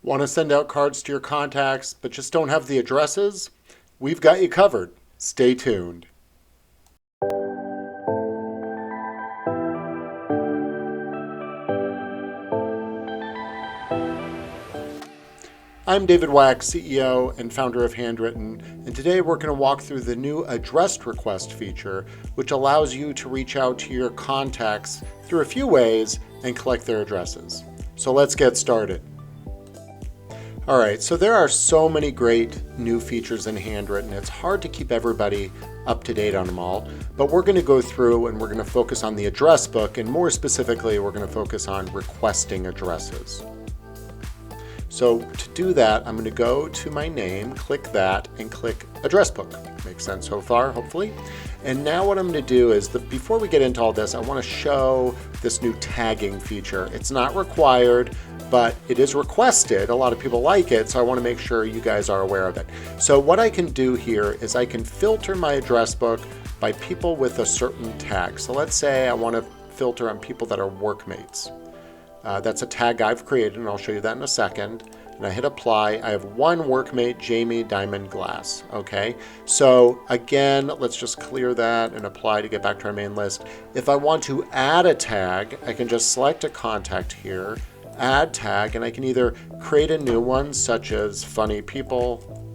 Want to send out cards to your contacts but just don't have the addresses? We've got you covered. Stay tuned. I'm David Wack, CEO and founder of Handwrytten, and today we're going to walk through the new address request feature, which allows you to reach out to your contacts through a few ways and collect their addresses. So let's get started. All right, so there are so many great new features in Handwrytten. It's hard to keep everybody up to date on them all, but we're going to go through and we're going to focus on the address book, and more specifically, we're going to focus on requesting addresses. So to do that, I'm going to go to my name, click that, and click Address Book. Makes sense so far, hopefully. And now what I'm going to do is, before we get into all this, I want to show this new tagging feature. It's not required, but it is requested. A lot of people like it, so I want to make sure you guys are aware of it. So what I can do here is I can filter my address book by people with a certain tag. So let's say I want to filter on people that are workmates. That's a tag I've created, and I'll show you that in a second. And I hit apply. I have one workmate, Jamie Diamond Glass. Okay, so again, let's just clear that and apply to get back to our main list. If I want to add a tag, I can just select a contact here, add tag, and I can either create a new one, such as funny people,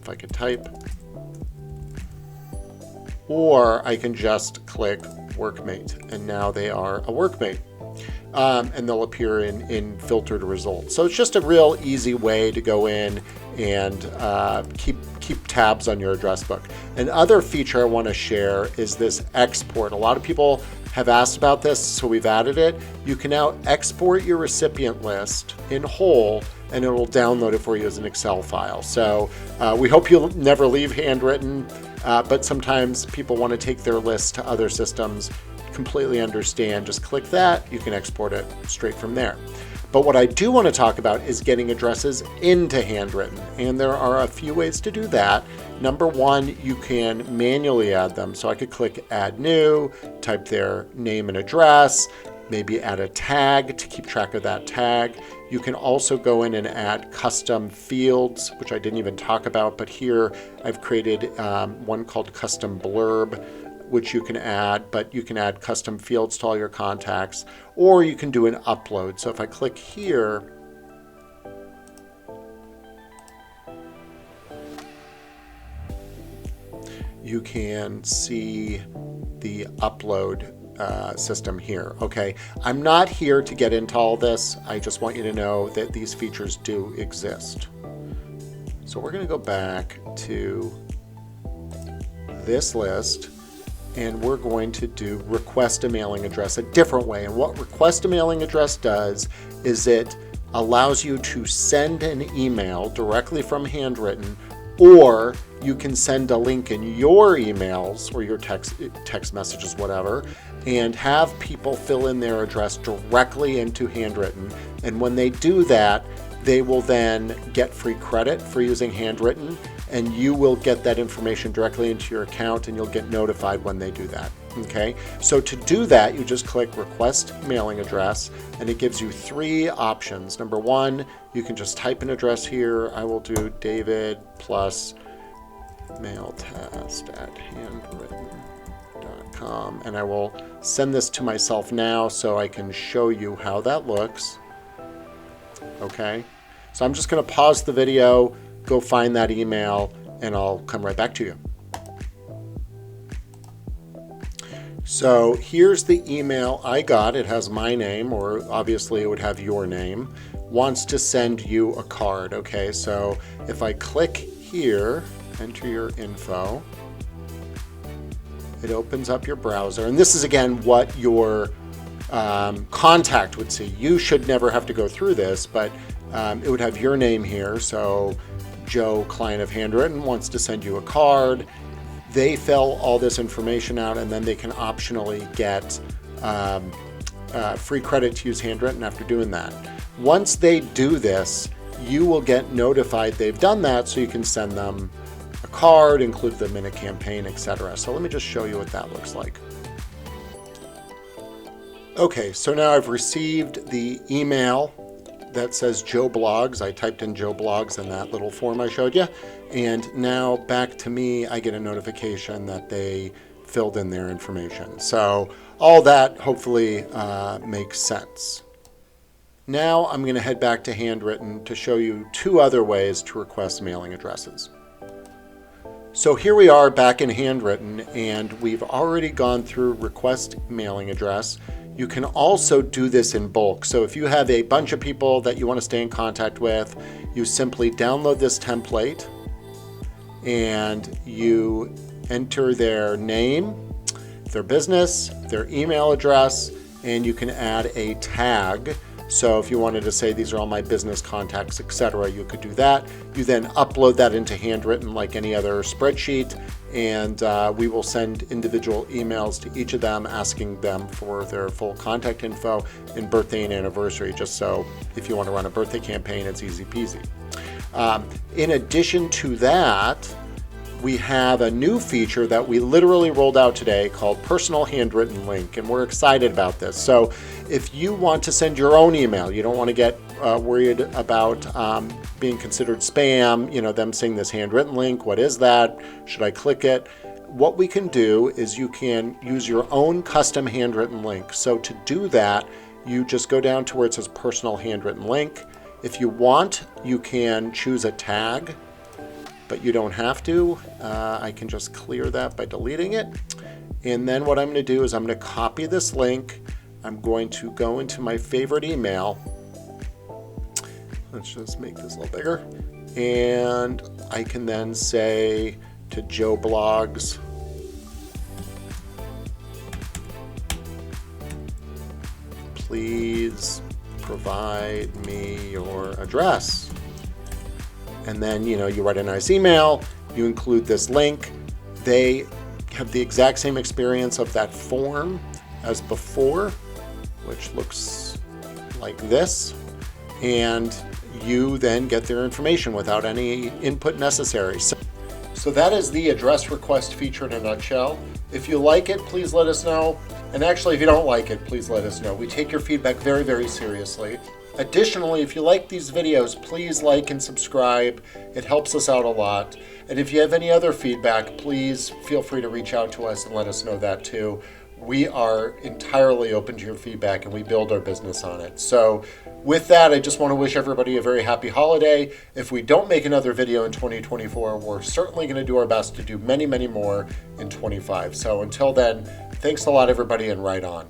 if I could type, or I can just click workmate, and now they are a workmate. And they'll appear in filtered results. So it's just a real easy way to go in and keep tabs on your address book. Another feature I want to share is this export. A lot of people have asked about this, so we've added it. You can now export your recipient list in whole, and it will download it for you as an Excel file. So we hope you'll never leave Handwrytten, but sometimes people want to take their list to other systems. Completely understand. Just click that. You can export it straight from there. But what I do want to talk about is getting addresses into Handwrytten, and there are a few ways to do that. Number one, you can manually add them. So I could click Add New, type their name and address, maybe add a tag to keep track of that tag. You can also go in and add custom fields, which I didn't even talk about, but here I've created one called Custom Blurb, which you can add, but you can add custom fields to all your contacts, or you can do an upload. So if I click here, you can see the upload system here. Okay, I'm not here to get into all this. I just want you to know that these features do exist. So we're going to go back to this list, and we're going to do request a mailing address a different way. And what request a mailing address does is it allows you to send an email directly from Handwrytten, or you can send a link in your emails or your text messages, whatever, and have people fill in their address directly into Handwrytten. And when they do that, they will then get free credit for using Handwrytten, and you will get that information directly into your account, and you'll get notified when they do that. Okay, so to do that, you just click Request Mailing Address, and it gives you three options. Number one, you can just type an address here. I will do David plus mailtest@handwrytten.com, and I will send this to myself now so I can show you how that looks. Okay, so I'm just going to pause the video, go find that email, and I'll come right back to you. So here's the email I got. It has my name, or obviously it would have your name. Wants to send you a card. Okay, so if I click here, enter your info, it opens up your browser. And this is again what your contact would see. You should never have to go through this, but it would have your name here. So Joe, client of Handwrytten, wants to send you a card. They fill all this information out, and then they can optionally get free credit to use Handwrytten after doing that. Once they do this, you will get notified they've done that, so you can send them a card, include them in a campaign, etc. So let me just show you what that looks like. Okay, so now I've received the email that says Joe Blogs. I typed in Joe Blogs in that little form I showed you. And now back to me, I get a notification that they filled in their information. So all that hopefully makes sense. Now I'm going to head back to Handwrytten to show you two other ways to request mailing addresses. So here we are back in Handwrytten, and we've already gone through request mailing address. You can also do this in bulk. So if you have a bunch of people that you want to stay in contact with, you simply download this template and you enter their name, their business, their email address, and you can add a tag. So if you wanted to say these are all my business contacts, etc., you could do that. You then upload that into Handwrytten like any other spreadsheet, and we will send individual emails to each of them asking them for their full contact info and birthday and anniversary, just so if you want to run a birthday campaign, it's easy peasy. In addition to that, we have a new feature that we literally rolled out today called Personal Handwrytten Link, and we're excited about this. So if you want to send your own email, you don't want to get worried about being considered spam, them seeing this handwritten link, what is that? Should I click it? What we can do is you can use your own custom handwritten link. So to do that, you just go down to where it says Personal Handwrytten Link. If you want, you can choose a tag, but you don't have to. I can just clear that by deleting it. And then what I'm going to do is I'm going to copy this link. I'm going to go into my favorite email. Let's just make this a little bigger. And I can then say to Joe Blogs, please provide me your address. And then, you write a nice email, you include this link. They have the exact same experience of that form as before, which looks like this. And you then get their information without any input necessary. So that is the address request feature in a nutshell. If you like it, please let us know. And actually, if you don't like it, please let us know. We take your feedback very, very seriously. Additionally, if you like these videos, please like and subscribe. It helps us out a lot. And if you have any other feedback, please feel free to reach out to us and let us know that too. We are entirely open to your feedback, and we build our business on it. So with that, I just want to wish everybody a very happy holiday. If we don't make another video in 2024, we're certainly going to do our best to do many, many more in 25. So until then, thanks a lot, everybody, and right on.